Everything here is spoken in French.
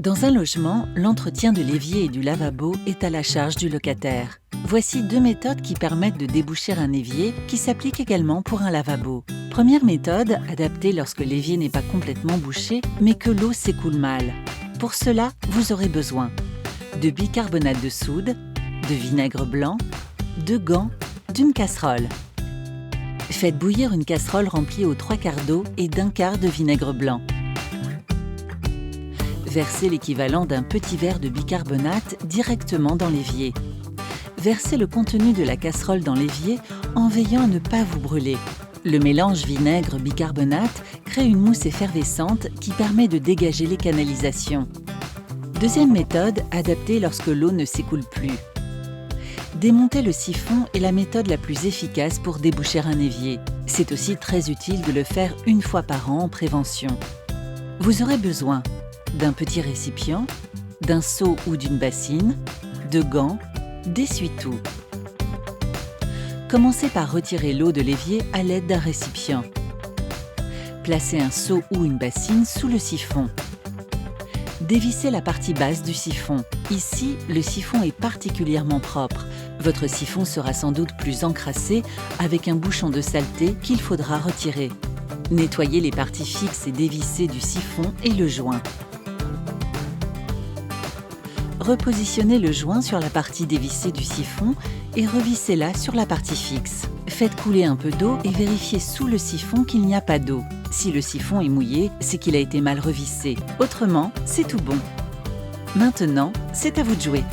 Dans un logement, l'entretien de l'évier et du lavabo est à la charge du locataire. Voici 2 méthodes qui permettent de déboucher un évier qui s'appliquent également pour un lavabo. Première méthode, adaptée lorsque l'évier n'est pas complètement bouché, mais que l'eau s'écoule mal. Pour cela, vous aurez besoin de bicarbonate de soude, de vinaigre blanc, de gants, d'une casserole. Faites bouillir une casserole remplie aux 3/4 d'eau et d'un quart de vinaigre blanc. Versez l'équivalent d'un petit verre de bicarbonate directement dans l'évier. Versez le contenu de la casserole dans l'évier en veillant à ne pas vous brûler. Le mélange vinaigre-bicarbonate crée une mousse effervescente qui permet de dégager les canalisations. Deuxième méthode, adaptée lorsque l'eau ne s'écoule plus. Démonter le siphon est la méthode la plus efficace pour déboucher un évier. C'est aussi très utile de le faire une fois par an en prévention. Vous aurez besoin d'un petit récipient, d'un seau ou d'une bassine, de gants, d'essuie-tout. Commencez par retirer l'eau de l'évier à l'aide d'un récipient. Placez un seau ou une bassine sous le siphon. Dévissez la partie basse du siphon. Ici, le siphon est particulièrement propre. Votre siphon sera sans doute plus encrassé avec un bouchon de saleté qu'il faudra retirer. Nettoyez les parties fixes et dévissées du siphon et le joint. Repositionnez le joint sur la partie dévissée du siphon et revissez-la sur la partie fixe. Faites couler un peu d'eau et vérifiez sous le siphon qu'il n'y a pas d'eau. Si le siphon est mouillé, c'est qu'il a été mal revissé. Autrement, c'est tout bon. Maintenant, c'est à vous de jouer.